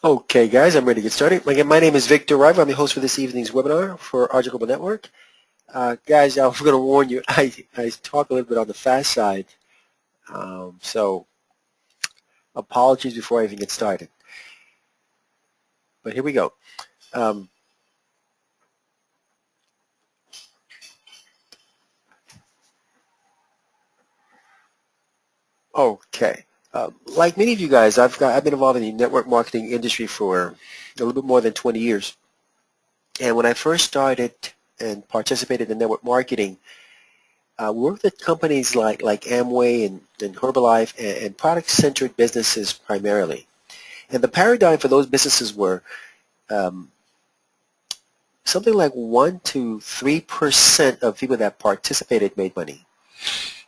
Okay, guys, I'm ready to get started. Again, my name is Victor Rive. I'm the host for this evening's webinar for Argent Network. Guys, I'm going to warn you, I talk a little bit on the fast side, so apologies before I even get started. But here we go. Okay. Like many of you guys, I've been involved in the network marketing industry for a little bit more than 20 years. And when I first started and participated in network marketing, we worked at companies like Amway and Herbalife and product-centered businesses primarily. And the paradigm for those businesses were um, something like 1 to 3% of people that participated made money.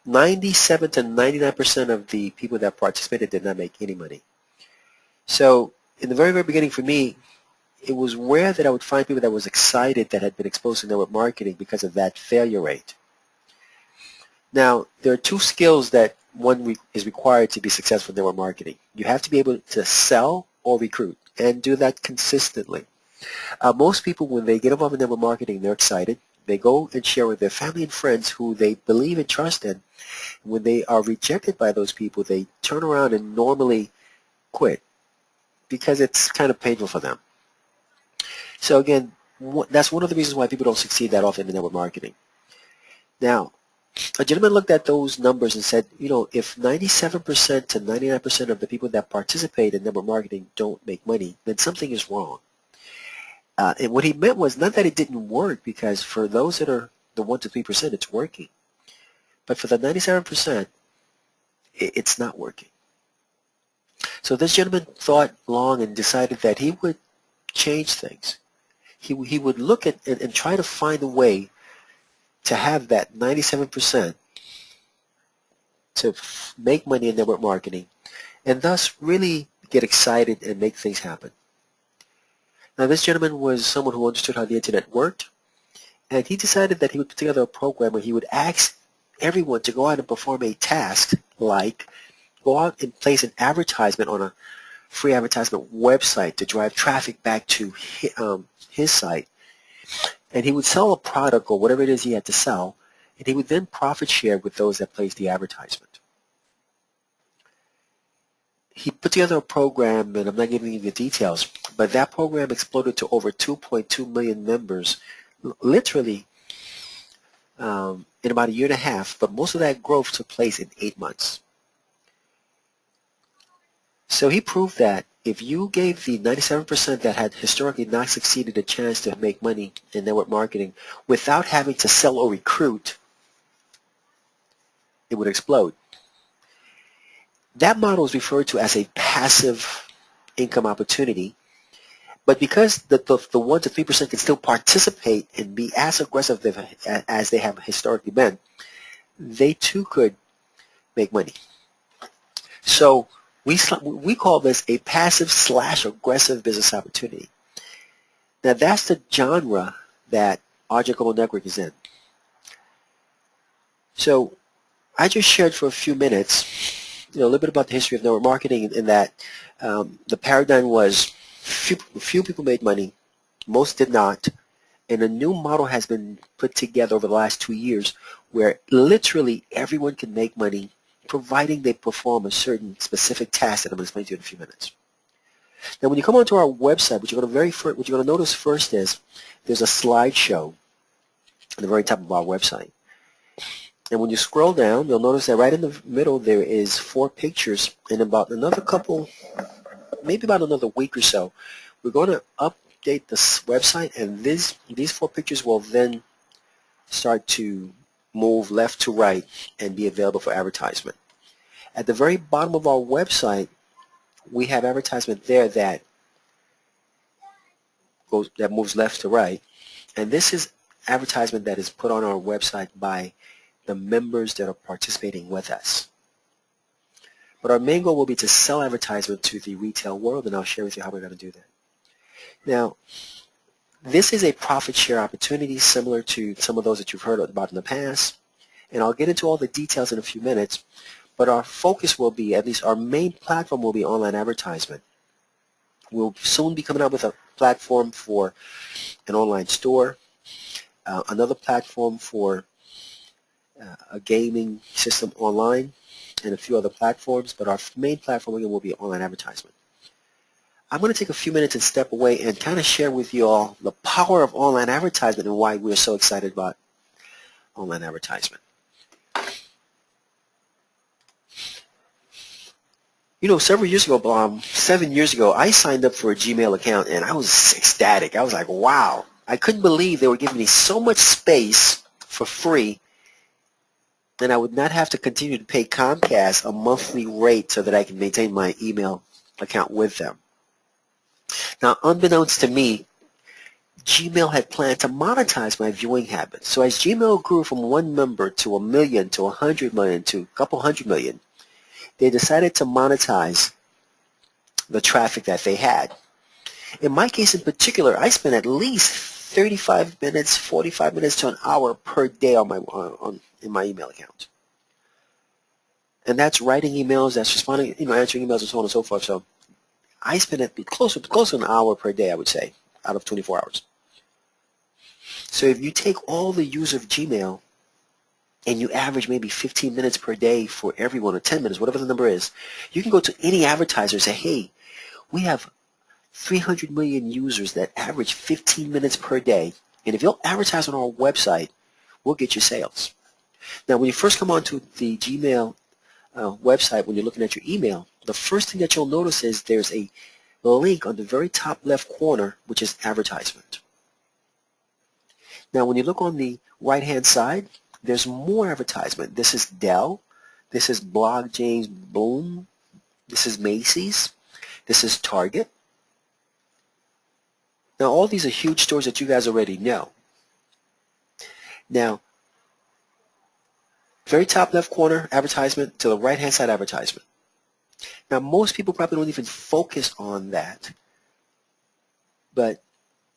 97 to 99% of the people that participated did not make any money. So in the very, very beginning for me, it was rare that I would find people that was excited that had been exposed to network marketing because of that failure rate. Now, there are two skills that one is required to be successful in network marketing. You have to be able to sell or recruit and do that consistently. Most people, when they get involved in network marketing, they're excited. They go and share with their family and friends who they believe and trust in. When they are rejected by those people, they turn around and normally quit because it's kind of painful for them. So again, that's one of the reasons why people don't succeed that often in network marketing. Now, a gentleman looked at those numbers and said, you know, if 97% to 99% of the people that participate in network marketing don't make money, then something is wrong. And what he meant was not that it didn't work, because for those that are the 1 to 3%, it's working. But for the 97%, it's not working. So this gentleman thought long and decided that he would change things. He would look at and try to find a way to have that 97% to make money in network marketing and thus really get excited and make things happen. Now, this gentleman was someone who understood how the internet worked, and he decided that he would put together a program where he would ask everyone to go out and perform a task, like go out and place an advertisement on a free advertisement website to drive traffic back to his site. And he would sell a product or whatever it is he had to sell, and he would then profit share with those that placed the advertisement. He put together a program, and I'm not giving you the details, but that program exploded to over 2.2 million members, literally in about a year and a half, but most of that growth took place in 8 months. So he proved that if you gave the 97% that had historically not succeeded a chance to make money in network marketing without having to sell or recruit, it would explode. That model is referred to as a passive income opportunity, but because the 1 to 3% can still participate and be as aggressive as they have historically been, they too could make money. So we call this a passive/aggressive business opportunity. Now that's the genre that Argent Network is in. So I just shared for a few minutes, a little bit about the history of network marketing, in that the paradigm was few people made money, most did not, and a new model has been put together over the last 2 years where literally everyone can make money providing they perform a certain specific task that I'm going to explain to you in a few minutes. Now, when you come onto our website, what you're going to notice first is there's a slideshow at the very top of our website. And when you scroll down, you'll notice that right in the middle there is 4 pictures, and about another couple, maybe about another week or so, we're going to update this website, and these 4 pictures will then start to move left to right and be available for advertisement. At the very bottom of our website, we have advertisement there that moves left to right, and this is advertisement that is put on our website by the members that are participating with us. But our main goal will be to sell advertisement to the retail world, and I'll share with you how we're going to do that. Now, this is a profit share opportunity similar to some of those that you've heard about in the past, and I'll get into all the details in a few minutes, but our focus will be, at least our main platform will be online advertisement. We'll soon be coming out with a platform for an online store, another platform for a gaming system online, and a few other platforms, but our main platform again will be online advertisement. I'm going to take a few minutes and step away and kind of share with you all the power of online advertisement and why we're so excited about online advertisement. You know, several years ago, 7 years ago, I signed up for a Gmail account and I was ecstatic. I was like, wow. I couldn't believe they were giving me so much space for free, and I would not have to continue to pay Comcast a monthly rate so that I can maintain my email account with them. Now, unbeknownst to me, Gmail had planned to monetize my viewing habits. So as Gmail grew from 1 member to 1 million to 100 million to a couple hundred million, they decided to monetize the traffic that they had. In my case in particular, I spent at least 35 minutes, 45 minutes to an hour per day in my email account. And that's writing emails, that's responding, answering emails and so on and so forth. So I spend close to an hour per day, I would say, out of 24 hours. So if you take all the use of Gmail and you average maybe 15 minutes per day for everyone, or 10 minutes, whatever the number is, you can go to any advertiser and say, hey, we have 300 million users that average 15 minutes per day, and if you'll advertise on our website, we'll get you sales. Now, when you first come onto the Gmail website, when you're looking at your email, the first thing that you'll notice is there's a link on the very top left corner, which is advertisement. Now, when you look on the right-hand side, there's more advertisement. This is Dell. This is Blog James Boom. This is Macy's. This is Target. Now, all these are huge stores that you guys already know. Now, very top left corner, advertisement, to the right-hand side, advertisement. Now, most people probably don't even focus on that, but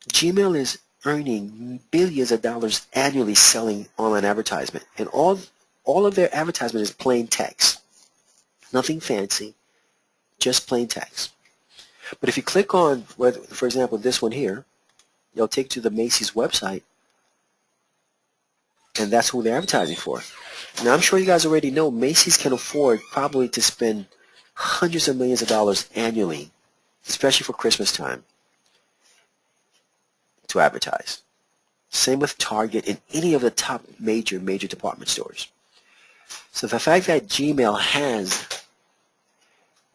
Gmail is earning billions of dollars annually selling online advertisement, and all of their advertisement is plain text. Nothing fancy, just plain text. But if you click on, for example, this one here, it'll take you to the Macy's website, and that's who they're advertising for. Now, I'm sure you guys already know Macy's can afford probably to spend hundreds of millions of dollars annually, especially for Christmas time, to advertise. Same with Target and any of the top major department stores. So the fact that Gmail has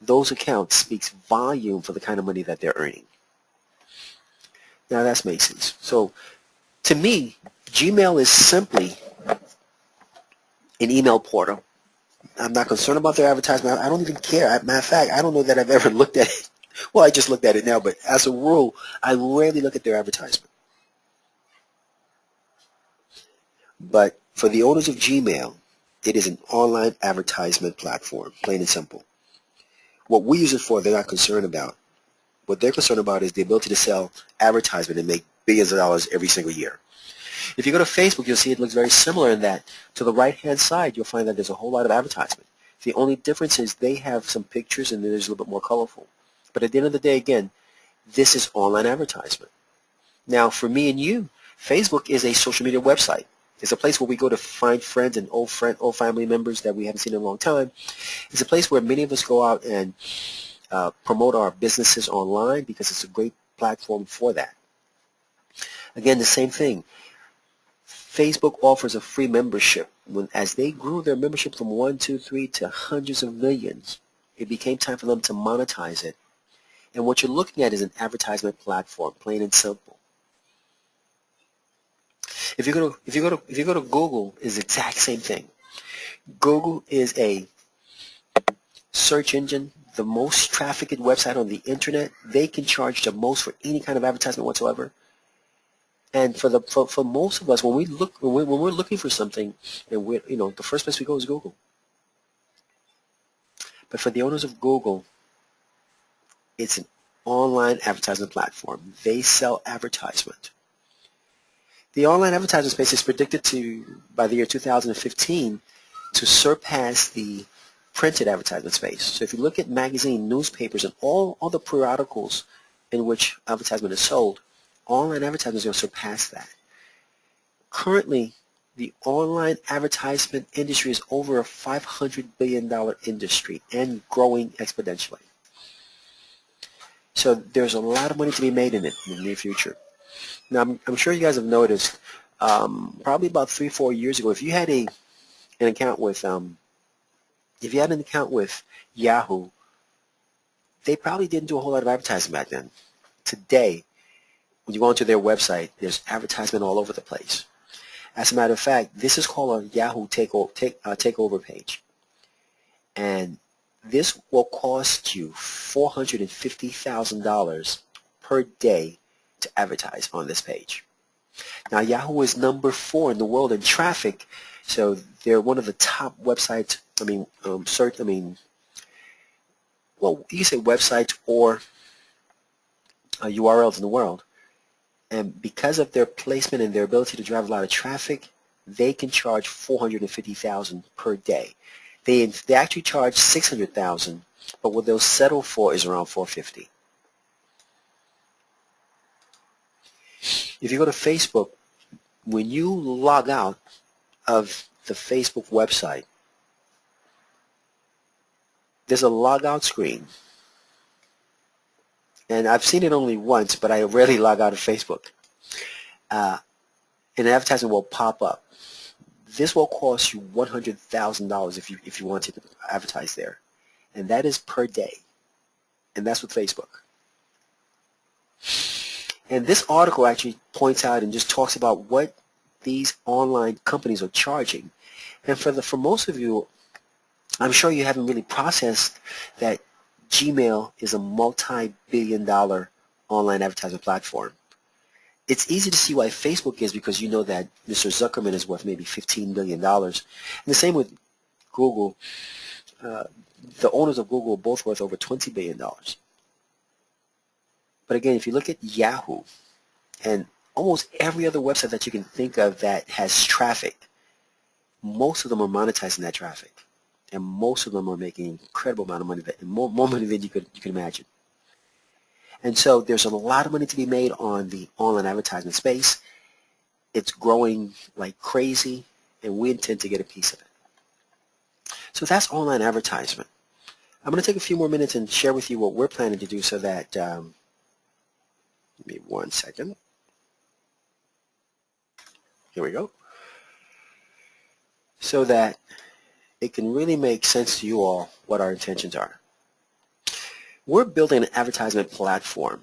those accounts speaks volume for the kind of money that they're earning. Now, that's Macy's. So to me, Gmail is simply an email portal. I'm not concerned about their advertisement. I don't even care. Matter of fact, I don't know that I've ever looked at it. Well, I just looked at it now, but as a rule, I rarely look at their advertisement. But for the owners of Gmail, it is an online advertisement platform, plain and simple. What we use it for, they're not concerned about. What they're concerned about is the ability to sell advertisement and make billions of dollars every single year. If you go to Facebook, you'll see it looks very similar in that to the right-hand side, you'll find that there's a whole lot of advertisement. The only difference is they have some pictures and there's a little bit more colorful. But at the end of the day, again, this is online advertisement. Now, for me and you, Facebook is a social media website. It's a place where we go to find friends and old family members that we haven't seen in a long time. It's a place where many of us go out and promote our businesses online because it's a great platform for that. Again, the same thing. Facebook offers a free membership. As they grew their membership from 1, 2, 3 to hundreds of millions, it became time for them to monetize it. And what you're looking at is an advertisement platform, plain and simple. If you go to Google, it's the exact same thing. Google is a search engine, the most trafficked website on the internet. They can charge the most for any kind of advertisement whatsoever. And for most of us, when we're looking for something, and the first place we go is Google. But for the owners of Google, it's an online advertisement platform. They sell advertisement. The online advertising space is predicted to, by the year 2015, to surpass the printed advertisement space. So if you look at magazine, newspapers, and all the periodicals in which advertisement is sold, online advertising is going to surpass that. Currently, the online advertisement industry is over a $500 billion industry and growing exponentially. So there's a lot of money to be made in it in the near future. Now, I'm sure you guys have noticed, probably about 3-4 years ago, if you had an account with Yahoo, they probably didn't do a whole lot of advertising back then. Today, when you go onto their website, there's advertisement all over the place. As a matter of fact, this is called a Yahoo takeover page. And this will cost you $450,000 per day to advertise on this page. Now, Yahoo is number 4 in the world in traffic, so they're one of the top websites, well, you can say websites or URLs in the world. And because of their placement and their ability to drive a lot of traffic, they can charge $450,000 per day. They actually charge $600,000, but what they'll settle for is around $450,000. If you go to Facebook, when you log out of the Facebook website, there's a logout screen. And I've seen it only once, but I rarely log out of Facebook. An advertisement will pop up. This will cost you $100,000 if you want to advertise there. And that is per day. And that's with Facebook. And this article actually points out and just talks about what these online companies are charging. And for most of you, I'm sure you haven't really processed that Gmail is a multi-billion-dollar online advertising platform. It's easy to see why Facebook is, because you know that Mr. Zuckerman is worth maybe $15 billion. And the same with Google. The owners of Google are both worth over $20 billion. But again, if you look at Yahoo and almost every other website that you can think of that has traffic, most of them are monetizing that traffic. And most of them are making an incredible amount of money, more money than you could imagine. And so there's a lot of money to be made on the online advertisement space. It's growing like crazy, and we intend to get a piece of it. So that's online advertisement. I'm going to take a few more minutes and share with you what we're planning to do so that, give me 1 second. Here we go. So that it can really make sense to you all what our intentions are. We're building an advertisement platform.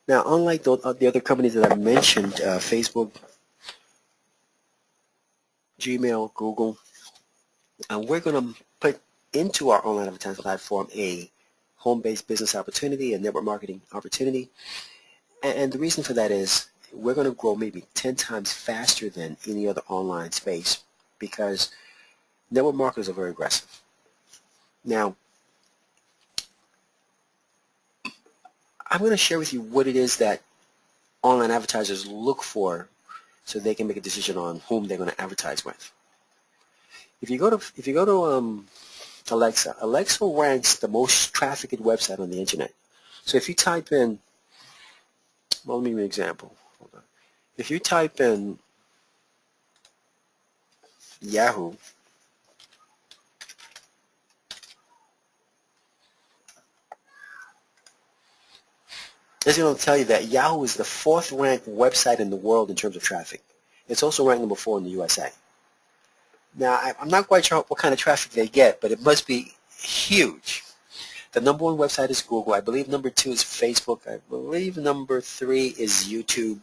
Now, unlike the other companies that I mentioned, Facebook, Gmail, Google, we're going to put into our online advertising platform a home-based business opportunity, a network marketing opportunity. And the reason for that is we're going to grow maybe 10 times faster than any other online space, because network marketers are very aggressive. Now, I'm going to share with you what it is that online advertisers look for so they can make a decision on whom they're going to advertise with. If you go to Alexa, Alexa ranks the most trafficked website on the internet. So if you type in, well, let me give you an example. Hold on. If you type in Yahoo, it's going to tell you that Yahoo is the 4th ranked website in the world in terms of traffic. It's also ranked number 4 in the USA. Now, I'm not quite sure what kind of traffic they get, but it must be huge. The number 1 website is Google. I believe number 2 is Facebook. I believe number 3 is YouTube.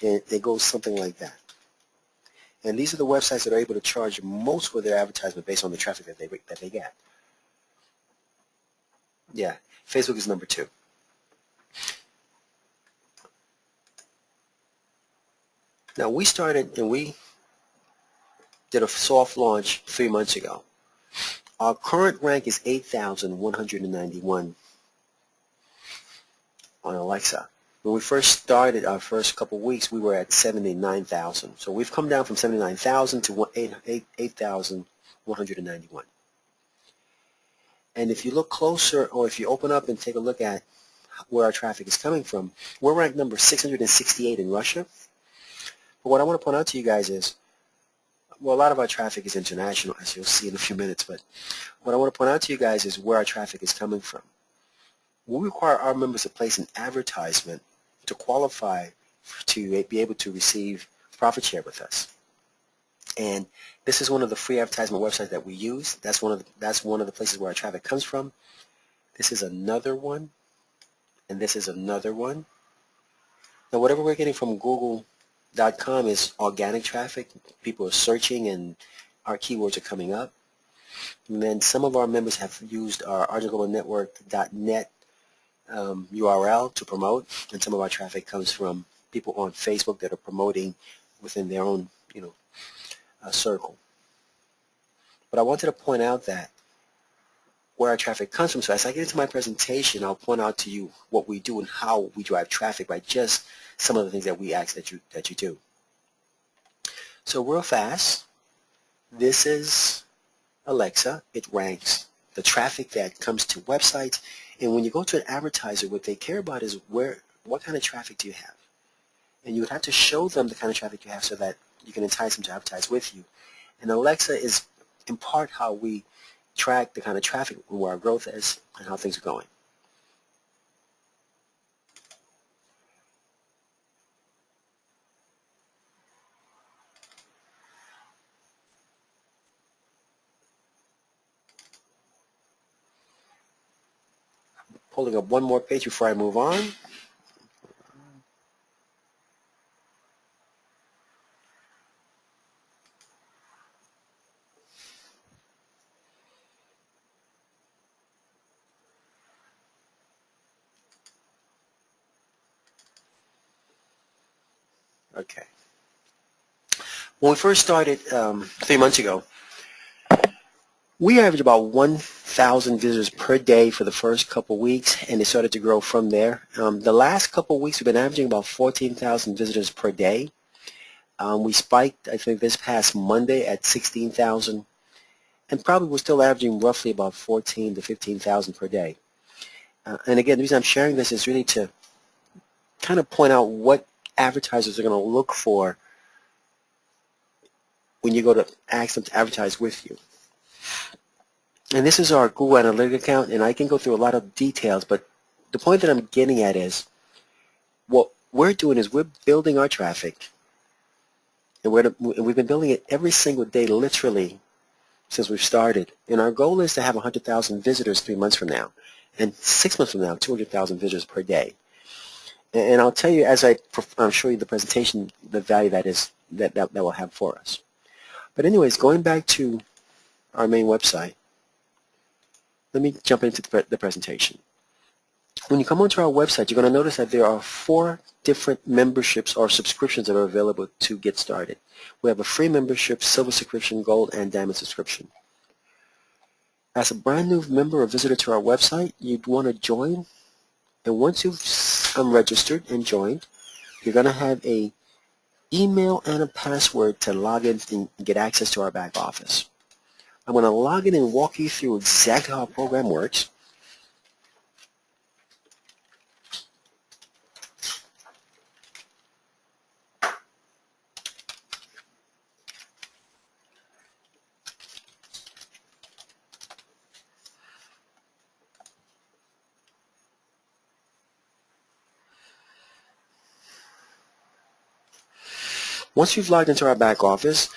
And it goes something like that. And these are the websites that are able to charge most for their advertisement based on the traffic that they get. Yeah, Facebook is number 2. Now, we started and we did a soft launch 3 months ago. Our current rank is 8,191 on Alexa. When we first started our first couple of weeks, we were at 79,000. So we've come down from 79,000 to 8,191. And if you look closer, or if you open up and take a look at where our traffic is coming from, we're ranked number 668 in Russia. But what I want to point out to you guys is, well, a lot of our traffic is international, as you'll see in a few minutes, but what I want to point out to you guys is where our traffic is coming from. We require our members to place an advertisement to qualify to be able to receive profit share with us. And this is one of the free advertisement websites that we use. That's one of the places where our traffic comes from. This is another one, and this is another one. Now, whatever we're getting from Google.com is organic traffic. People are searching, and our keywords are coming up. And then some of our members have used our argentglobalnetwork.net URL to promote, and some of our traffic comes from people on Facebook that are promoting within their own, circle. But I wanted to point out that where our traffic comes from. So as I get into my presentation, I'll point out to you what we do and how we drive traffic by just some of the things that we ask that you do. So real fast, this is Alexa. It ranks the traffic that comes to websites. And when you go to an advertiser, what they care about is what kind of traffic do you have? And you would have to show them the kind of traffic you have so that you can entice them to advertise with you. And Alexa is in part how we track the kind of traffic, where our growth is, and how things are going. Pulling up one more page before I move on. Okay. When we first started 3 months ago, we averaged about 1,000 visitors per day for the first couple weeks, and it started to grow from there. The last couple weeks, we've been averaging about 14,000 visitors per day. We spiked, I think, this past Monday at 16,000, and probably we're still averaging roughly about 14 to 15,000 per day. And again, the reason I'm sharing this is really to kind of point out what advertisers are going to look for when you go to ask them to advertise with you. And this is our Google Analytics account, and I can go through a lot of details, but the point that I'm getting at is what we're doing is we're building our traffic, and we've been building it every single day, literally, since we've started. And our goal is to have 100,000 visitors 3 months from now, and 6 months from now, 200,000 visitors per day. And I'll tell you as I'll show you the presentation, the value that will have for us. But anyways, going back to our main website, let me jump into the presentation. When you come onto our website, you're going to notice that there are 4 different memberships or subscriptions that are available to get started. We have a free membership, silver subscription, gold, and diamond subscription. As a brand new member or visitor to our website, you'd want to join. And once you've registered and joined, you're going to have a email and a password to log in and get access to our back office. I'm going to log in and walk you through exactly how our program works. Once you've logged into our back office,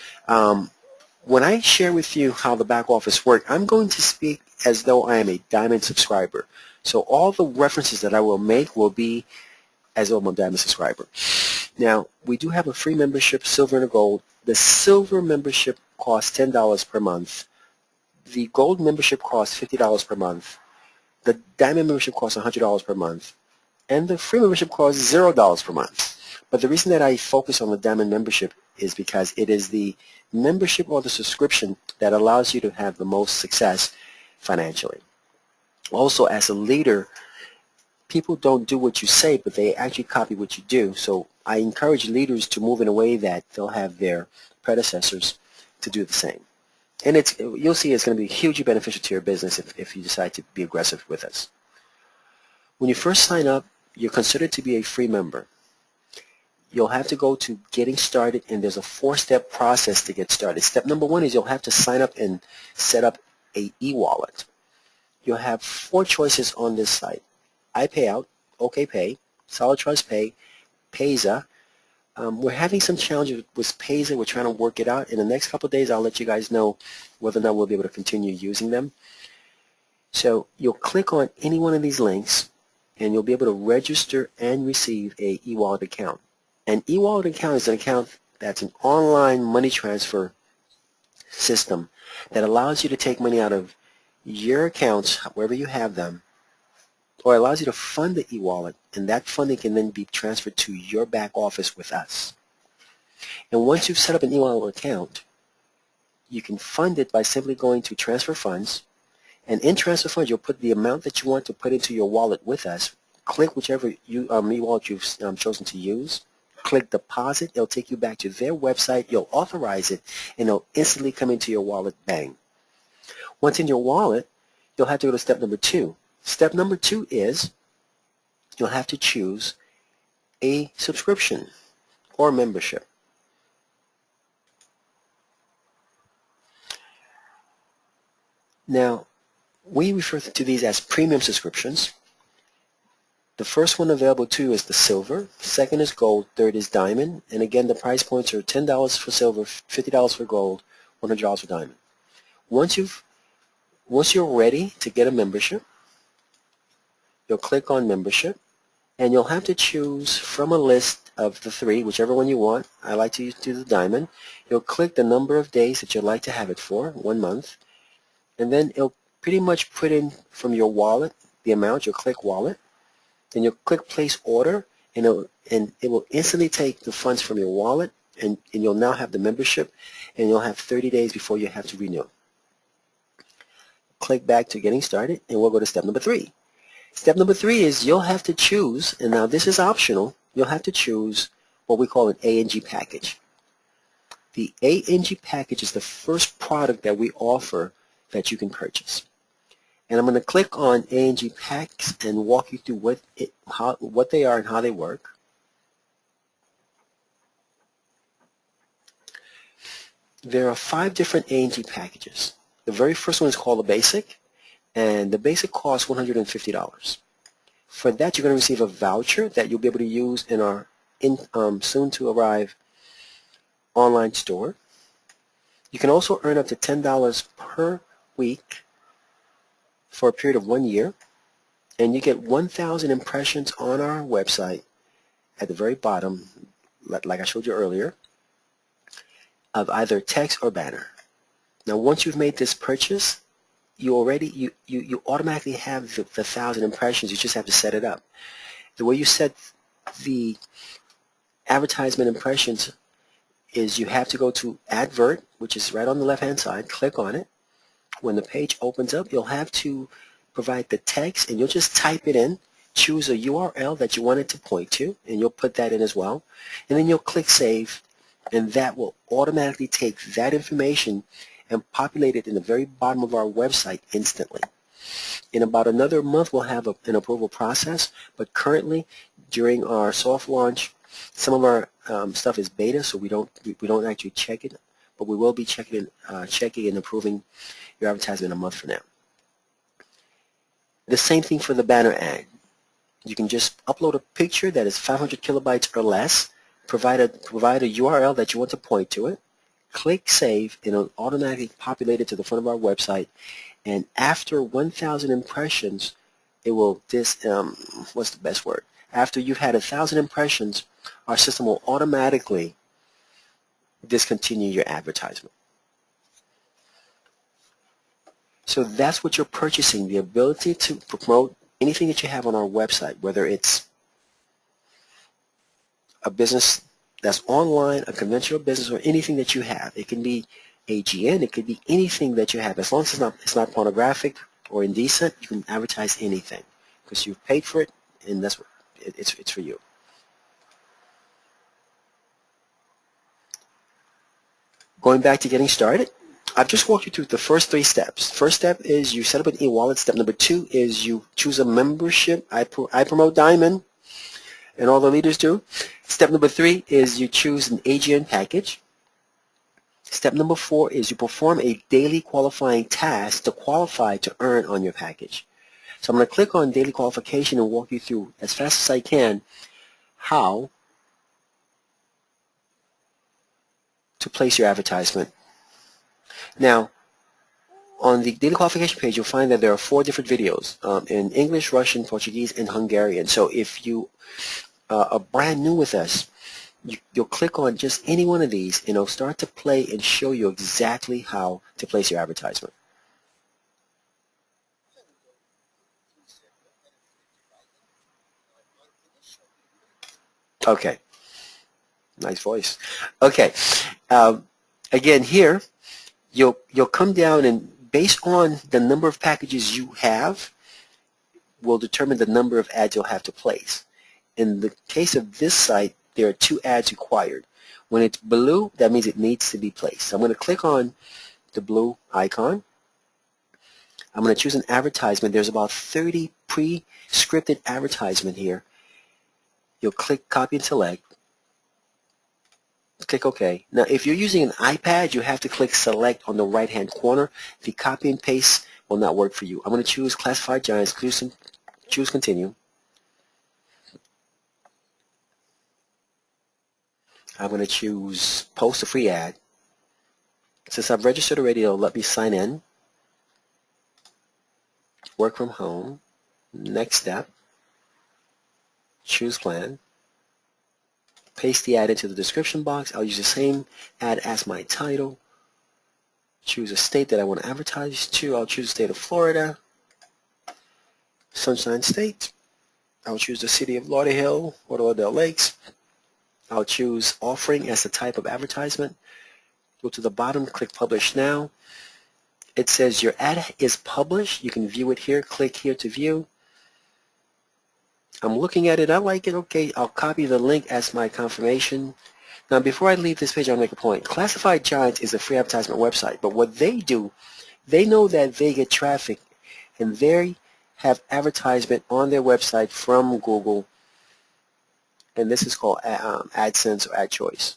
when I share with you how the back office works, I'm going to speak as though I am a diamond subscriber. So all the references that I will make will be as though I'm a diamond subscriber. Now, we do have a free membership, silver and a gold. The silver membership costs $10 per month. The gold membership costs $50 per month. The diamond membership costs $100 per month. And the free membership costs $0 per month. But the reason that I focus on the diamond membership is because it is the membership or the subscription that allows you to have the most success financially. Also, as a leader, people don't do what you say, but they actually copy what you do. So I encourage leaders to move in a way that they'll have their predecessors to do the same. And you'll see it's going to be hugely beneficial to your business if you decide to be aggressive with us. When you first sign up, you're considered to be a free member. You'll have to go to Getting Started, and there's a 4-step process to get started. Step number 1 is you'll have to sign up and set up a e-wallet. You'll have 4 choices on this site: iPayout, OKPay, Solid Trust Pay, Payza. We're having some challenges with Payza. We're trying to work it out. In the next couple of days, I'll let you guys know whether or not we'll be able to continue using them. So you'll click on any one of these links, and you'll be able to register and receive a e-wallet account. An e-wallet account is an account that's an online money transfer system that allows you to take money out of your accounts, wherever you have them, or allows you to fund the e-wallet, and that funding can then be transferred to your back office with us. And once you've set up an e-wallet account, you can fund it by simply going to Transfer Funds, and in Transfer Funds you'll put the amount that you want to put into your wallet with us. Click whichever e-wallet you've chosen to use. Click Deposit. It'll take you back to their website. You'll authorize it, and it'll instantly come into your wallet. Bang. Once in your wallet, you'll have to go to step number 2. Step number 2 is you'll have to choose a subscription or membership. Now, we refer to these as premium subscriptions. The first one available to you is the silver, second is gold, third is diamond, and again the price points are $10 for silver, $50 for gold, $100 for diamond. Once you're ready to get a membership, you'll click on membership, and you'll have to choose from a list of the 3, whichever one you want. I like to do the diamond. You'll click the number of days that you'd like to have it for, 1 month, and then it'll pretty much put in from your wallet the amount. You'll click wallet, then you'll click place order, and it will instantly take the funds from your wallet, and you'll now have the membership, and you'll have 30 days before you have to renew. Click back to Getting Started, and we'll go to step number 3. Step number 3 is you'll have to choose, and now this is optional, you'll have to choose what we call an A&G package. The A&G package is the first product that we offer that you can purchase. And I'm going to click on A&G packs and walk you through what they are and how they work. There are 5 different A&G packages. The very first one is called the Basic, and the Basic costs $150. For that, you're going to receive a voucher that you'll be able to use in our soon-to-arrive online store. You can also earn up to $10 per week for a period of 1 year, and you get 1,000 impressions on our website at the very bottom, like I showed you earlier, of either text or banner. Now, once you've made this purchase, you automatically have the 1,000 impressions. You just have to set it up. The way you set the advertisement impressions is you have to go to Advert, which is right on the left-hand side. Click on it. When the page opens up, you'll have to provide the text, and you'll just type it in. Choose a URL that you want it to point to, and you'll put that in as well. And then you'll click Save, and that will automatically take that information and populate it in the very bottom of our website instantly. In about another month, we'll have an approval process, but currently, during our soft launch, some of our stuff is beta, so we don't actually check it, but we will be checking and approving your advertisement a month from now. The same thing for the banner ad. You can just upload a picture that is 500 kilobytes or less, provide a URL that you want to point to it, click Save, and it'll automatically populate it to the front of our website, and after 1,000 impressions, it will what's the best word? After you've had 1,000 impressions, our system will automatically discontinue your advertisement. So that's what you're purchasing, the ability to promote anything that you have on our website, whether it's a business that's online, a conventional business, or anything that you have. It can be AGN, it could be anything that you have. As long as it's not pornographic or indecent, you can advertise anything because you've paid for it, and that's what it's for you. Going back to Getting Started, I've just walked you through the first 3 steps. First step is you set up an e-wallet. Step number 2 is you choose a membership. I promote Diamond, and all the leaders do. Step number 3 is you choose an AGN package. Step number 4 is you perform a daily qualifying task to qualify to earn on your package. So I'm going to click on daily qualification and walk you through as fast as I can how to place your advertisement. Now, on the daily qualification page, you'll find that there are 4 different videos in English, Russian, Portuguese, and Hungarian. So if you are brand new with us, you'll click on just any one of these, and it'll start to play and show you exactly how to place your advertisement. Okay. Nice voice. Okay. Again, here, you'll come down, and based on the number of packages you have will determine the number of ads you'll have to place. In the case of this site, there are 2 ads required. When it's blue, that means it needs to be placed. So I'm going to click on the blue icon. I'm going to choose an advertisement. There's about 30 pre-scripted advertisement here. You'll click copy and select. Click OK. Now, if you're using an iPad, you have to click select on the right-hand corner. The copy and paste will not work for you. I'm going to choose Classified Giants, choose continue. I'm going to choose post a free ad. Since I've registered already, it'll let me sign in. Work from home. Next step. Choose plan. Paste the ad into the description box. I'll use the same ad as my title. Choose a state that I want to advertise to. I'll choose the state of Florida. Sunshine State. I'll choose the city of Lauderdale or Lauderdale Lakes. I'll choose offering as the type of advertisement. Go to the bottom, click Publish Now. It says your ad is published. You can view it here. Click here to view. I'm looking at it. I like it. Okay, I'll copy the link as my confirmation. Now, before I leave this page, I'll make a point. Classified Giants is a free advertisement website, but what they do, they know that they get traffic, and they have advertisement on their website from Google, and this is called AdSense or AdChoice.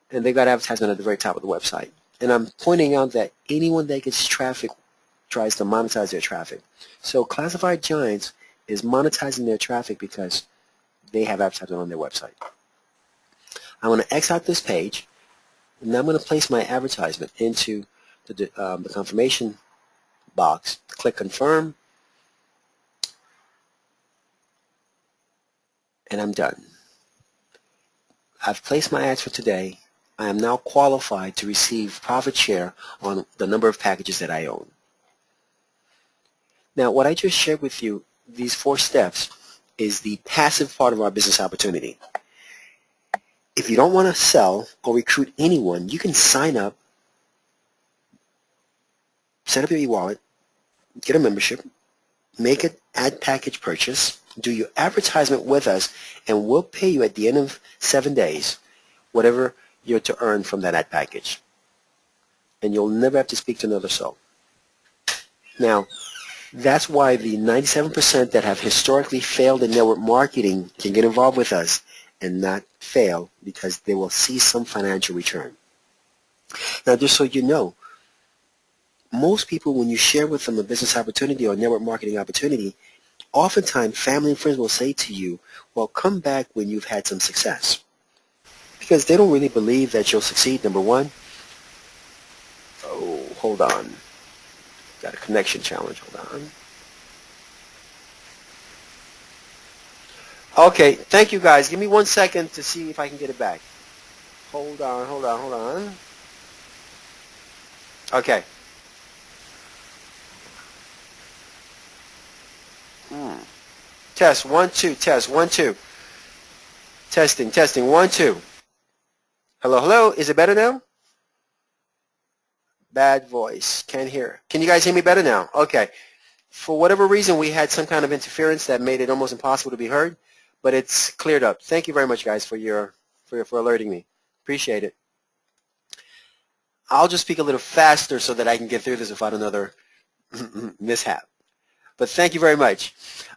And they've got advertisement at the very top of the website. And I'm pointing out that anyone that gets traffic tries to monetize their traffic. So Classified Giants is monetizing their traffic because they have advertisement on their website. I'm going to X out this page, and I'm going to place my advertisement into the confirmation box. Click Confirm, and I'm done. I've placed my ads for today. I am now qualified to receive profit share on the number of packages that I own. Now, what I just shared with you, these 4 steps, is the passive part of our business opportunity. If you don't want to sell or recruit anyone, you can sign up, set up your e-wallet, get a membership, make an ad package purchase, do your advertisement with us, and we'll pay you at the end of 7 days whatever you're to earn from that ad package. And you'll never have to speak to another soul. Now, that's why the 97% that have historically failed in network marketing can get involved with us and not fail because they will see some financial return. Now, just so you know, most people, when you share with them a business opportunity or network marketing opportunity, oftentimes family and friends will say to you, well, come back when you've had some success. Because they don't really believe that you'll succeed, number one. Oh, hold on. Got a connection challenge. Hold on. Okay, thank you guys. Give me 1 second to see if I can get it back. Hold on. Okay. Test, 1, 2, test, 1, 2. Testing, 1, 2. Hello, is it better now? Bad voice, can't hear. Can you guys hear me better now? Okay. For whatever reason, we had some kind of interference that made it almost impossible to be heard, but it's cleared up. Thank you very much, guys, for alerting me. Appreciate it. I'll just speak a little faster so that I can get through this without another mishap. But thank you very much.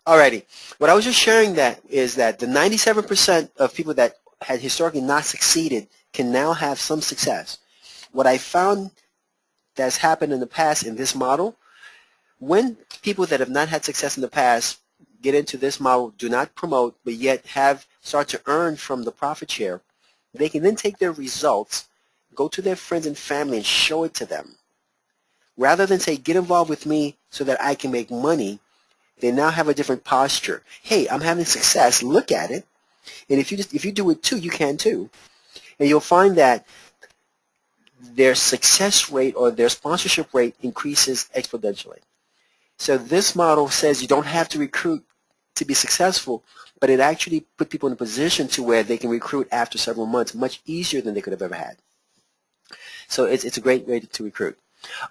Alrighty. What I was just sharing that is that the 97% of people that had historically not succeeded can now have some success. What I found that's happened in the past in this model, when people that have not had success in the past get into this model, do not promote, but yet start to earn from the profit share, they can then take their results, go to their friends and family and show it to them. Rather than say, get involved with me so that I can make money, they now have a different posture. Hey, I'm having success. Look at it. And if you do it too, you can too. And you'll find that their success rate or their sponsorship rate increases exponentially. So this model says you don't have to recruit to be successful, but it actually put people in a position to where they can recruit after several months much easier than they could have ever had. So it's a great way to recruit.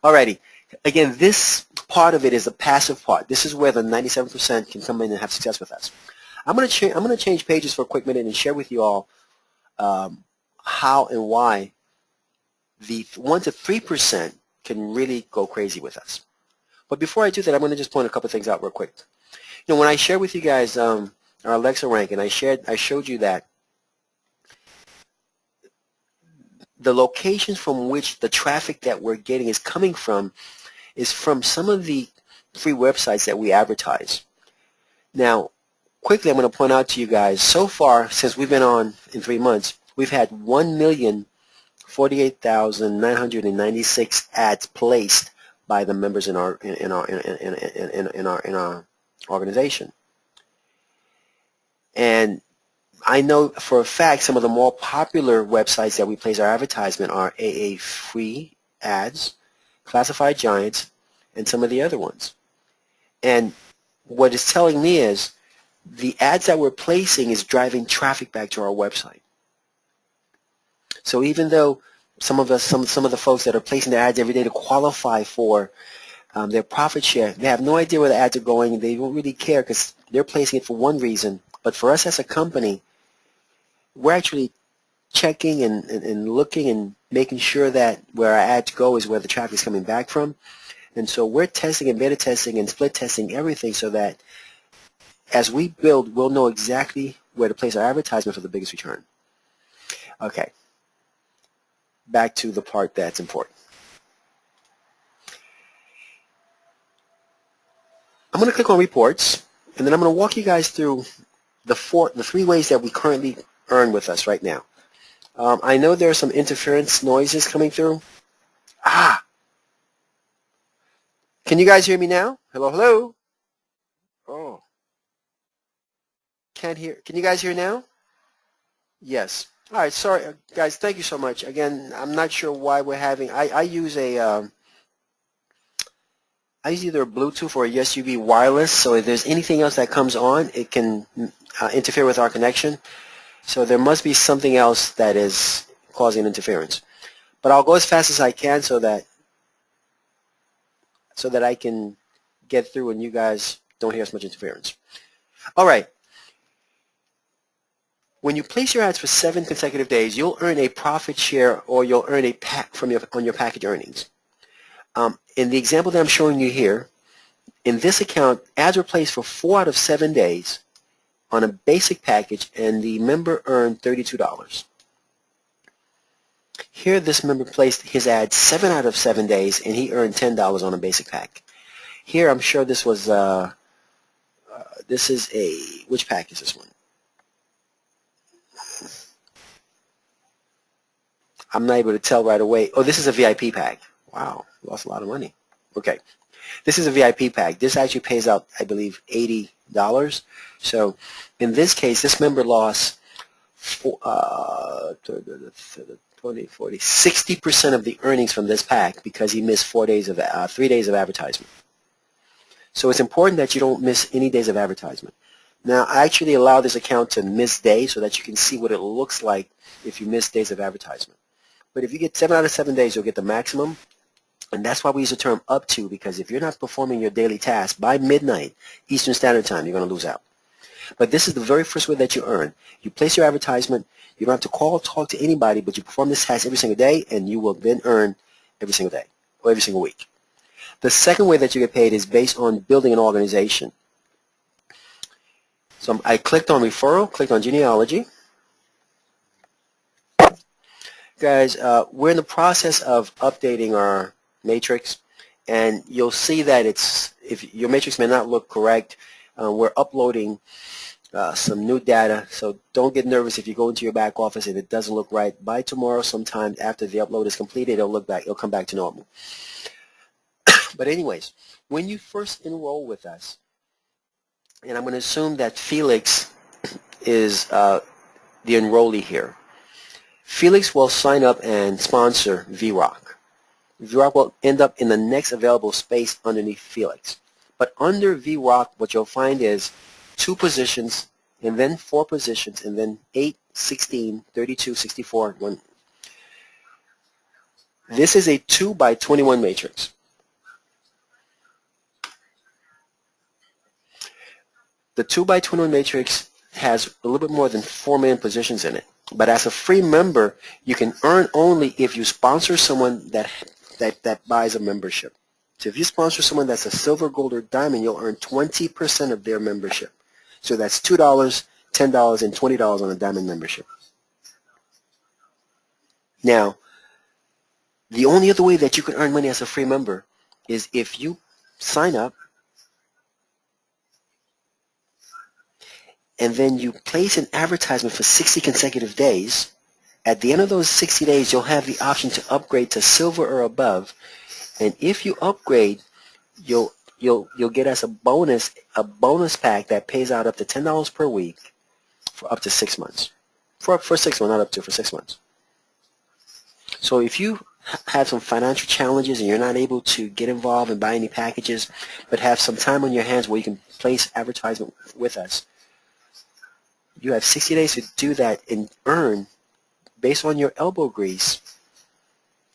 Alrighty. Again, this part of it is the passive part. This is where the 97% can come in and have success with us. I'm going to change pages for a quick minute and share with you all how and why the 1 to 3% can really go crazy with us. But before I do that, I'm going to just point a couple things out real quick. You know, when I shared with you guys our Alexa rank, and I showed you that the locations from which the traffic that we're getting is coming from is from some of the free websites that we advertise. Now, quickly, I'm going to point out to you guys, so far, since we've been on in 3 months, we've had 1,048,996 ads placed by the members in our organization. And I know for a fact some of the more popular websites that we place our advertisement are AA Free Ads, Classified Giants, and some of the other ones. And what it's telling me is the ads that we're placing is driving traffic back to our website. So even though some of the folks that are placing their ads every day to qualify for their profit share, they have no idea where the ads are going, and they don't really care because they're placing it for one reason. But for us as a company, we're actually checking and looking and making sure that where our ads go is where the traffic is coming back from. And so we're testing and beta testing and split testing everything so that as we build, we'll know exactly where to place our advertisement for the biggest return. Okay. Back to the part that's important. I'm going to click on reports, and then I'm going to walk you guys through the 3 ways that we currently earn with us right now. I know there are some interference noises coming through. Can you guys hear me now? Hello, hello. Oh, can't hear. Can you guys hear now? Yes. All right. Sorry, guys. Thank you so much. Again, I'm not sure why we're having. I use either a Bluetooth or a USB wireless. So if there's anything else that comes on, it can interfere with our connection. So there must be something else that is causing interference. But I'll go as fast as I can so that I can get through and you guys don't hear as much interference. All right. When you place your ads for 7 consecutive days, you'll earn a profit share, or you'll earn a pack on your package earnings. In the example that I'm showing you here, in this account, ads were placed for 4 out of 7 days on a basic package, and the member earned $32. Here, this member placed his ad 7 out of 7 days, and he earned $10 on a basic pack. Here, I'm sure this was which pack is this one? I'm not able to tell right away. Oh, this is a VIP pack. Wow, lost a lot of money. Okay, this is a VIP pack. This actually pays out, I believe, $80. So in this case, this member lost 60% of the earnings from this pack because he missed 3 days of advertisement. So it's important that you don't miss any days of advertisement. Now, I actually allow this account to miss days so that you can see what it looks like if you miss days of advertisement. But if you get 7 out of 7 days, you'll get the maximum. And that's why we use the term up to, because if you're not performing your daily task by midnight Eastern Standard Time, you're going to lose out. But this is the very first way that you earn. You place your advertisement. You don't have to call or talk to anybody, but you perform this task every single day, and you will then earn every single day or every single week. The second way that you get paid is based on building an organization. So I clicked on referral, clicked on genealogy. Guys, we're in the process of updating our matrix, and you'll see that if your matrix may not look correct, we're uploading some new data, so don't get nervous if you go into your back office and it doesn't look right. By tomorrow, sometime after the upload is completed, it'll come back to normal. But anyways, when you first enroll with us, and I'm going to assume that Felix is the enrollee here. Felix will sign up and sponsor VROC. VROC will end up in the next available space underneath Felix. But under VROC, what you'll find is 2 positions, and then 4 positions, and then 8, 16, 32, 64. 1. This is a 2 by 21 matrix. The 2 by 21 matrix has a little bit more than 4 million positions in it. But as a free member, you can earn only if you sponsor someone that buys a membership. So if you sponsor someone that's a silver, gold, or diamond, you'll earn 20% of their membership. So that's $2, $10, and $20 on a diamond membership. Now, the only other way that you can earn money as a free member is if you sign up and then you place an advertisement for 60 consecutive days. At the end of those 60 days, you'll have the option to upgrade to silver or above. And if you upgrade, you'll get us a bonus pack that pays out up to $10 per week for up to 6 months. For 6 months, not up to, for 6 months. So if you have some financial challenges and you're not able to get involved and buy any packages, but have some time on your hands where you can place advertisement with us, you have 60 days to do that and earn, based on your elbow grease,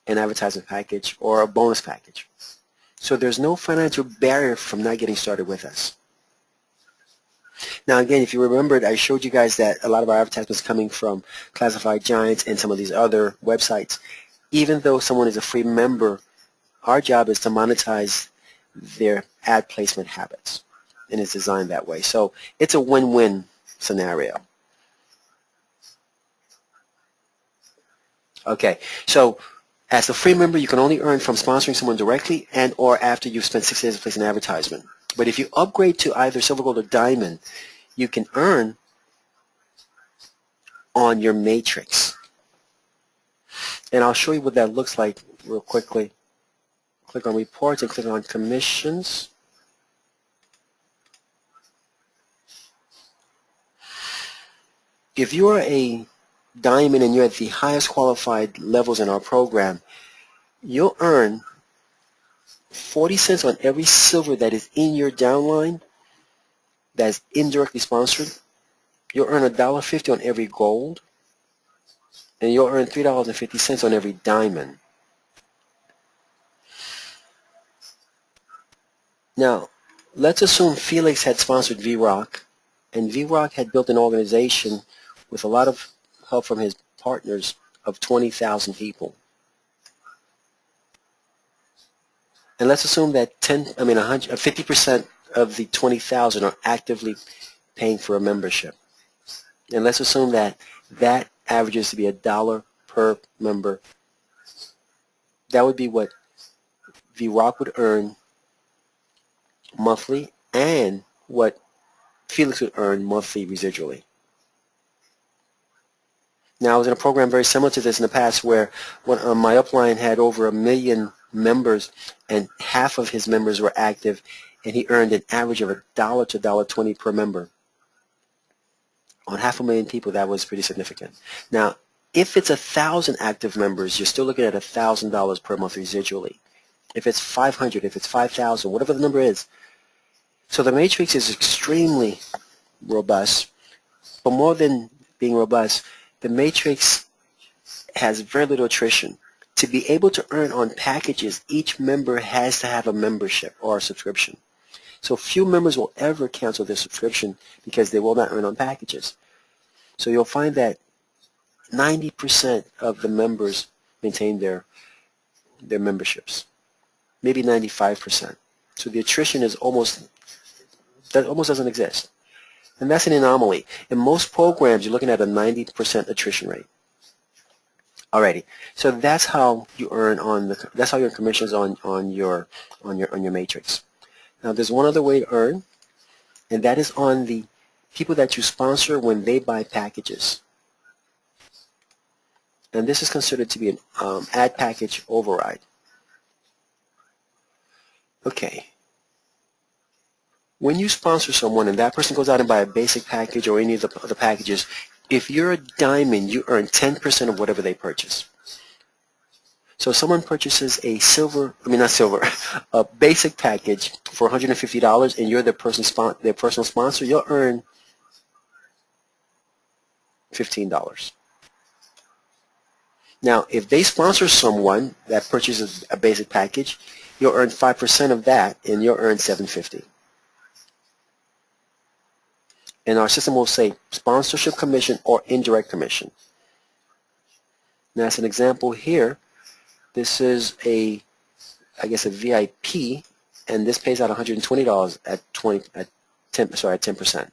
an advertisement package or a bonus package. So there's no financial barrier from not getting started with us. Now again, if you remembered, I showed you guys that a lot of our advertisements coming from Classified Giants and some of these other websites. Even though someone is a free member, our job is to monetize their ad placement habits, and it's designed that way. So it's a win-win scenario. Okay, so as a free member, you can only earn from sponsoring someone directly and or after you've spent 6 days to place an advertisement. But if you upgrade to either silver, gold, or diamond, you can earn on your matrix. And I'll show you what that looks like real quickly. Click on reports and click on commissions. If you are a diamond and you're at the highest qualified levels in our program, you'll earn 40 cents on every silver that is in your downline that's indirectly sponsored. You'll earn $1.50 on every gold, and you'll earn $3.50 on every diamond. Now, let's assume Felix had sponsored VROC, and VROC had built an organization with a lot of help from his partners of 20,000 people. And let's assume that 50% of the 20,000 are actively paying for a membership. And let's assume that that averages to be $1 per member. That would be what VROC would earn monthly and what Felix would earn monthly residually. Now, I was in a program very similar to this in the past where my upline had over 1 million members and half of his members were active, and he earned an average of $1 to $1.20 per member. On 500,000 people, that was pretty significant. Now, if it's 1,000 active members, you're still looking at $1,000 per month residually. If it's 500, if it's 5,000, whatever the number is. So the matrix is extremely robust, but more than being robust, the matrix has very little attrition. To be able to earn on packages, each member has to have a membership or a subscription. So few members will ever cancel their subscription because they will not earn on packages. So you'll find that 90% of the members maintain their their memberships, maybe 95%. So the attrition is almost doesn't exist. And that's an anomaly. In most programs, you're looking at a 90% attrition rate. Alrighty, so that's how you earn that's how your commissions on your matrix. Now there's one other way to earn, and that is on the people that you sponsor when they buy packages. And this is considered to be an ad package override. Okay. When you sponsor someone and that person goes out and buy a basic package or any of the packages, if you're a diamond, you earn 10% of whatever they purchase. So if someone purchases a a basic package for $150 and you're their personal sponsor, you'll earn $15. Now, if they sponsor someone that purchases a basic package, you'll earn 5% of that and you'll earn $7.50. And our system will say sponsorship commission or indirect commission. Now, as an example here, this is I guess a VIP, and this pays out $120 at 10%.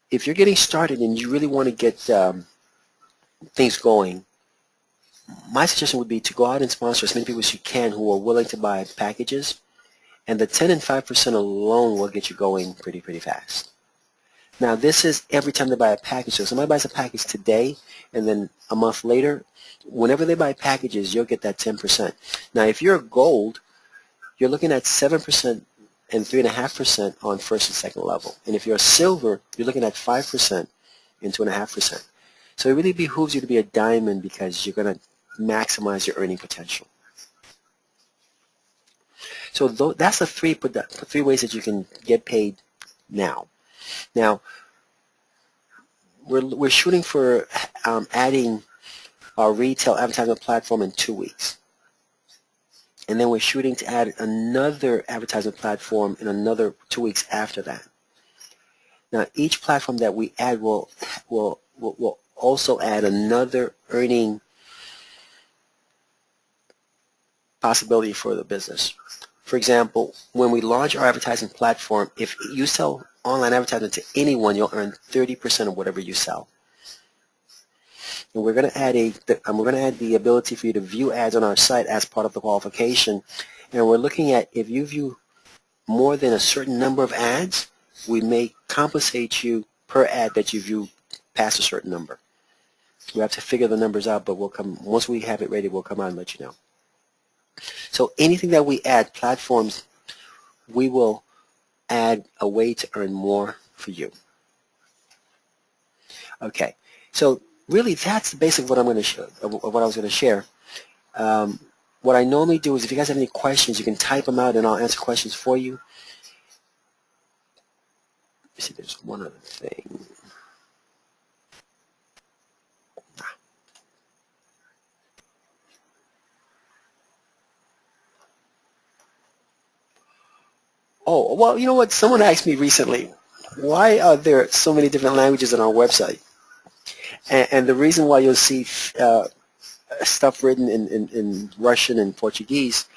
If you're getting started and you really want to get things going, my suggestion would be to go out and sponsor as many people as you can who are willing to buy packages, and the 10 and 5% alone will get you going pretty fast. Now this is every time they buy a package. So if somebody buys a package today and then a month later, whenever they buy packages, you'll get that 10%. Now if you're a gold, you're looking at 7% and 3.5% on first and second level. And if you're a silver, you're looking at 5% and 2.5%. So it really behooves you to be a diamond because you're going to maximize your earning potential. So that's the three ways that you can get paid now. Now, we're shooting for adding our retail advertising platform in 2 weeks. And then we're shooting to add another advertising platform in another 2 weeks after that. Now, each platform that we add will also add another earning possibility for the business. For example, when we launch our advertising platform, if you sell online advertising to anyone, you'll earn 30% of whatever you sell. And we're going to add the ability for you to view ads on our site as part of the qualification. And we're looking at if you view more than a certain number of ads, we may compensate you per ad that you view past a certain number. We have to figure the numbers out, but once we have it ready, we'll come out and let you know. So anything that we add, platforms, we will add a way to earn more for you. Okay, so really that's the basic of what I was going to share. What I normally do is if you guys have any questions, you can type them out and I'll answer questions for you. Let me see, there's one other thing. Oh, well, you know what? Someone asked me recently, why are there so many different languages on our website? And the reason why you'll see stuff written in Russian and Portuguese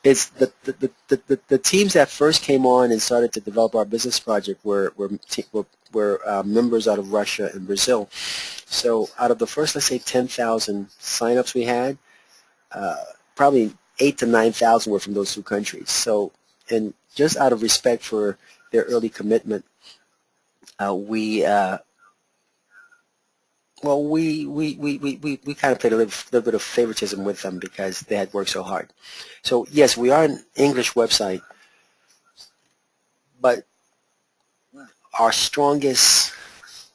is the teams that first came on and started to develop our business project were members out of Russia and Brazil. So out of the first, let's say, 10,000 signups we had, probably 8,000 to 9,000 were from those two countries. So, and just out of respect for their early commitment, we kind of played a little bit of favoritism with them because they had worked so hard. So yes, we are an English website, but our strongest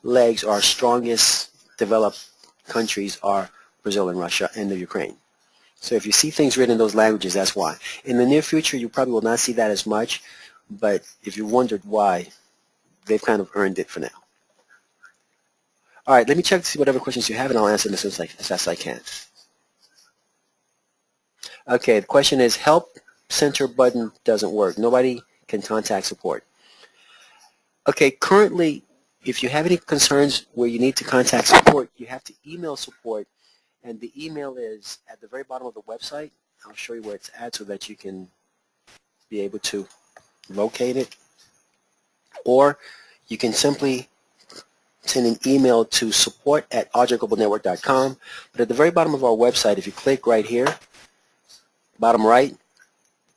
legs, our strongest developed countries are Brazil and Russia and the Ukraine. So if you see things written in those languages, that's why. In the near future, you probably will not see that as much, but if you wondered why, they've kind of earned it for now. All right, let me check to see whatever questions you have, and I'll answer them as fast as I can. Okay, the question is, help center button doesn't work. Nobody can contact support. Okay, currently, If you have any concerns where you need to contact support, you have to email support, and the email is at the very bottom of the website. I'll show you where it's at so that you can be able to locate it. Or you can simply send an email to support@argentglobalnetwork.com. But at the very bottom of our website, if you click right here, bottom right,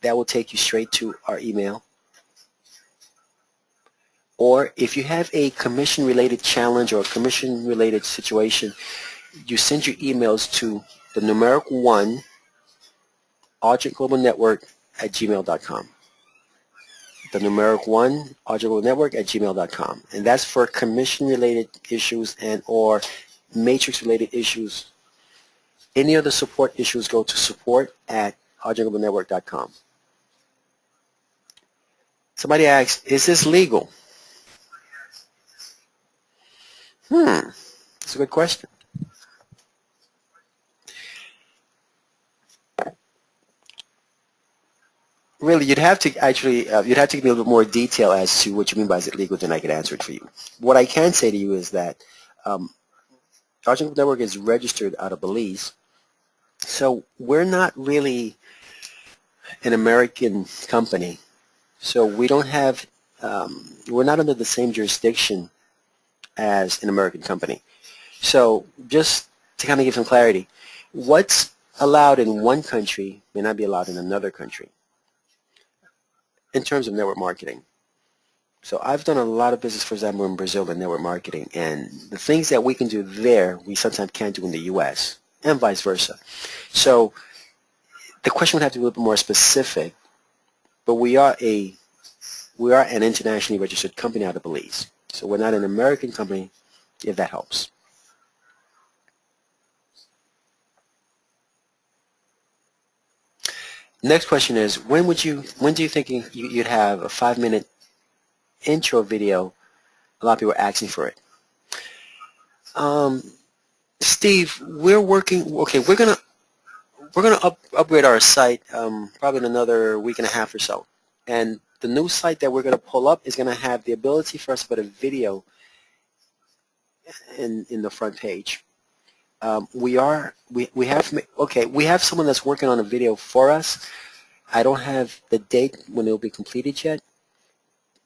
that will take you straight to our email. Or if you have a commission-related challenge or a commission-related situation, you send your emails to the numeric 1 argentglobalnetwork@gmail.com. The numeric 1 argentglobalnetwork@gmail.com. And that's for commission-related issues and or matrix-related issues. Any other support issues go to support@argentglobalnetwork.com. Somebody asks, is this legal? That's a good question. Really, you'd have to actually, you'd have to give me a little bit more detail as to what you mean by is it legal, then I can answer it for you. What I can say to you is that Argent Network is registered out of Belize, so we're not really an American company. So we don't have, we're not under the same jurisdiction as an American company. So just to kind of give some clarity, what's allowed in one country may not be allowed in another country in terms of network marketing. So I've done a lot of business, for example, in Brazil in network marketing, and the things that we can do there, we sometimes can't do in the U.S., and vice versa. So the question would have to be a little bit more specific, but we are an internationally registered company out of Belize. So we're not an American company, if that helps. Next question is, when do you think you'd have a 5-minute intro video? A lot of people are asking for it. Steve, we're working. Okay, we're gonna upgrade our site probably in another week and a half or so, and the new site that we're gonna pull up is gonna have the ability for us to put a video in the front page. We have someone that's working on a video for us. I don't have the date when it will be completed yet,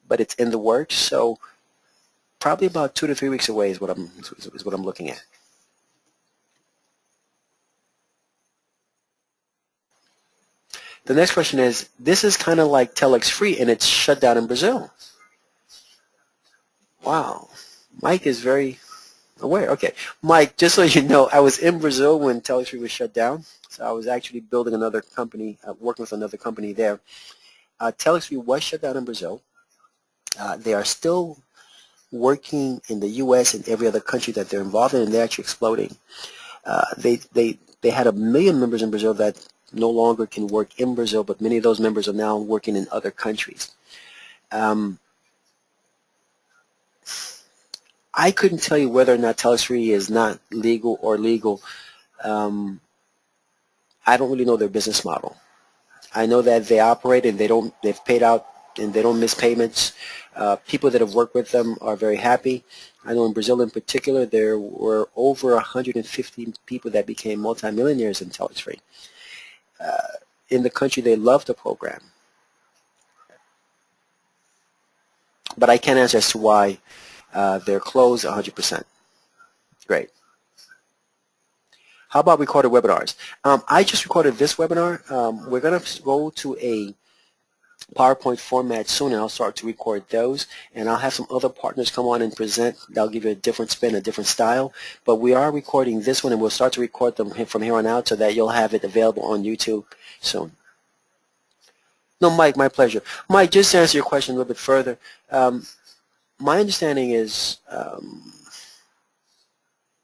but it's in the works. So probably about 2 to 3 weeks away is what I'm looking at. The next question is, this is kind of like Telex Free and it's shut down in Brazil. Wow, Mike is very aware. Okay, Mike, just so you know, I was in Brazil when Telex Free was shut down. So I was actually building another company, working with another company there. Telex Free was shut down in Brazil. They are still working in the U.S. and every other country that they're involved in, and they're actually exploding. They had 1 million members in Brazil that no longer can work in Brazil, but many of those members are now working in other countries. I couldn't tell you whether or not Telex Free is not legal or legal. I don't really know their business model. I know that they operate and they've paid out and they don't miss payments. People that have worked with them are very happy. I know in Brazil in particular there were over 150 people that became multimillionaires in Telex Free. In the country they love the program. But I can't answer as to why they're closed 100%. Great. How about recorded webinars? I just recorded this webinar. We're going to go to a PowerPoint format soon, and I'll start to record those. And I'll have some other partners come on and present. They'll give you a different spin, a different style. But we are recording this one, and we'll start to record them from here on out so that you'll have it available on YouTube soon. No, Mike, my pleasure. Mike, just to answer your question a little bit further, my understanding is,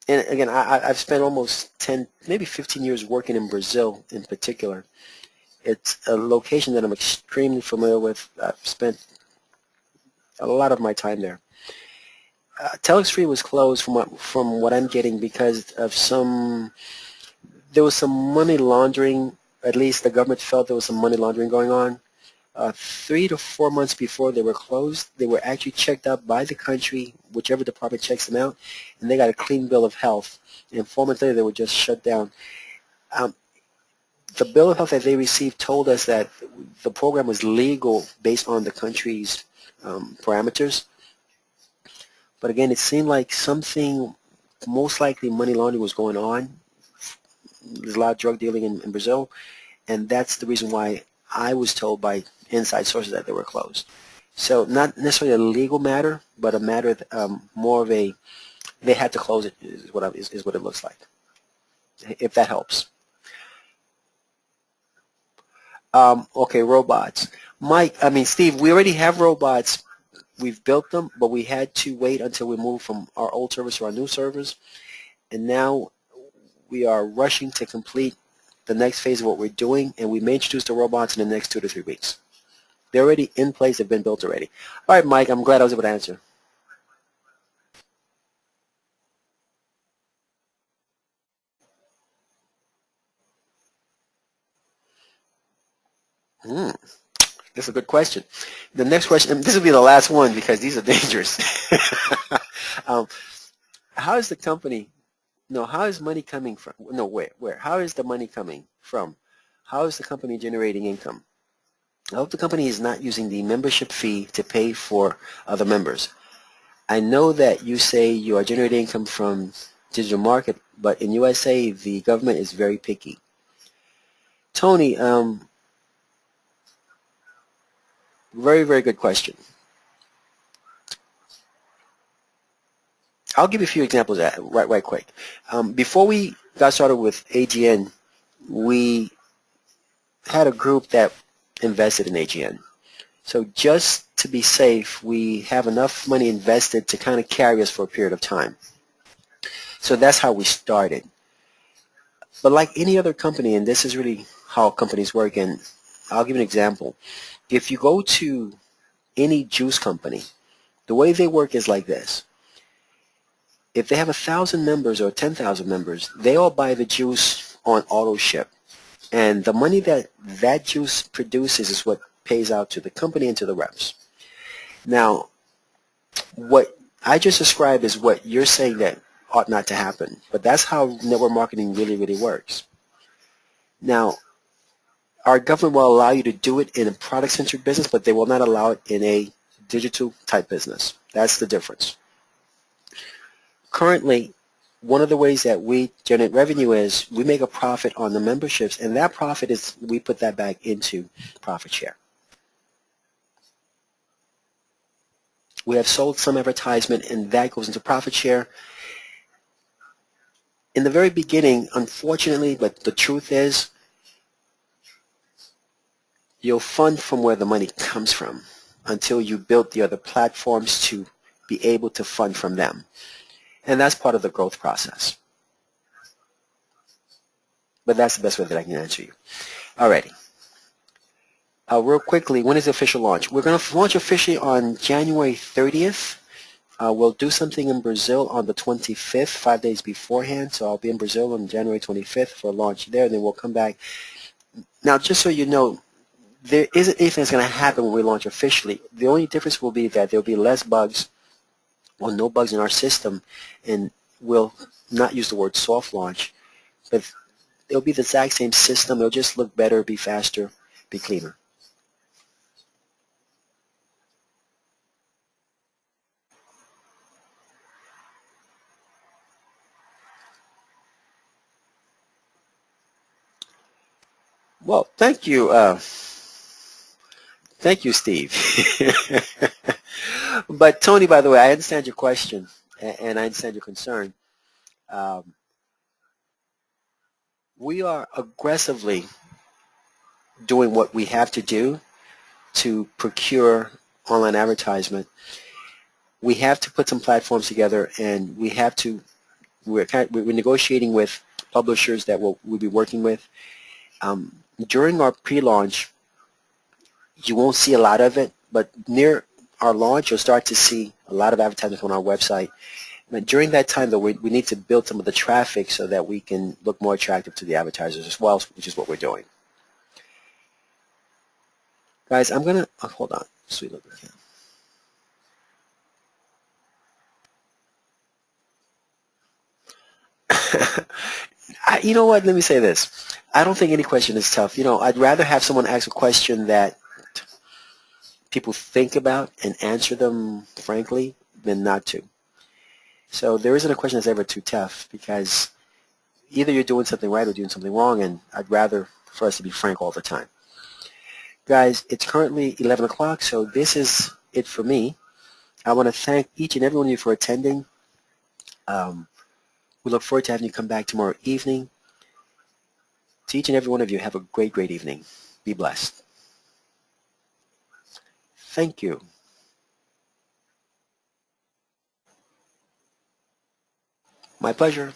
and again, I've spent almost 10, maybe 15 years working in Brazil in particular. It's a location that I'm extremely familiar with. I've spent a lot of my time there. Telex Free was closed from what I'm getting because of there was some money laundering. At least the government felt there was some money laundering going on. 3 to 4 months before they were closed, they were actually checked out by the country, whichever department checks them out, and they got a clean bill of health. And 4 months later, they were just shut down. Um, the bill of health that they received told us that the program was legal based on the country's parameters. But again, it seemed like something, most likely money laundering was going on. There's a lot of drug dealing in Brazil, and that's the reason why I was told by inside sources that they were closed. So not necessarily a legal matter, but a matter of, more of a, they had to close it is what it looks like, if that helps. Okay, robots. Steve, we already have robots. We've built them, but we had to wait until we moved from our old servers to our new servers. And now we are rushing to complete the next phase of what we're doing, and we may introduce the robots in the next 2 to 3 weeks. They're already in place. They've been built already. All right, Mike, I'm glad I was able to answer. Hmm, that's a good question. The next question, and this will be the last one because these are dangerous. um, how is the company, no, how is money coming from, no, where? How is the money coming from? How is the company generating income? I hope the company is not using the membership fee to pay for other members. I know that you say you are generating income from digital market, but in USA, the government is very picky. Tony, very, very good question. I'll give you a few examples of that right quick. Before we got started with AGN, we had a group that invested in AGN. So just to be safe, we have enough money invested to kind of carry us for a period of time. So that's how we started. But like any other company, and this is really how companies work, and I'll give you an example. If you go to any juice company, the way they work is like this. If they have 1,000 members or 10,000 members, they all buy the juice on auto ship. And the money that that juice produces is what pays out to the company and to the reps. Now, what I just described is what you're saying that ought not to happen. But that's how network marketing really, really works. Now, our government will allow you to do it in a product-centric business, but they will not allow it in a digital type business. That's the difference. Currently, one of the ways that we generate revenue is we make a profit on the memberships, and that profit is, we put that back into profit share. We have sold some advertisement, and that goes into profit share. In the very beginning, unfortunately, but the truth is, you'll fund from where the money comes from until you build the other platforms to be able to fund from them. And that's part of the growth process. But that's the best way that I can answer you. Alrighty. Real quickly, when is the official launch? We're going to launch officially on January 30th. We'll do something in Brazil on the 25th, 5 days beforehand. So I'll be in Brazil on January 25th for a launch there. Then we'll come back. Now, just so you know, there isn't anything that's going to happen when we launch officially. The only difference will be that there will be less bugs or no bugs in our system, and we'll not use the word soft launch, but it'll be the exact same system. It'll just look better, be faster, be cleaner. Well, thank you, Steve. But Tony, by the way, I understand your question and I understand your concern. Um, we are aggressively doing what we have to do to procure online advertisement. We have to put some platforms together, and we have to. We're negotiating with publishers that we'll be working with. During our pre-launch, you won't see a lot of it, but near our launch, you'll start to see a lot of advertisements on our website. But during that time, though, we need to build some of the traffic so that we can look more attractive to the advertisers as well, which is what we're doing. Guys, I'm going to, oh, hold on, sweet little cat. You know what? Let me say this. I don't think any question is tough. I'd rather have someone ask a question that people think about and answer them frankly than not to. So there isn't a question that's ever too tough because either you're doing something right or doing something wrong, and I'd rather for us to be frank all the time. Guys, it's currently 11 o'clock, so this is it for me. I want to thank each and every one of you for attending. Um, we look forward to having you come back tomorrow evening. To each and every one of you, have a great, great evening. Be blessed. Thank you. My pleasure.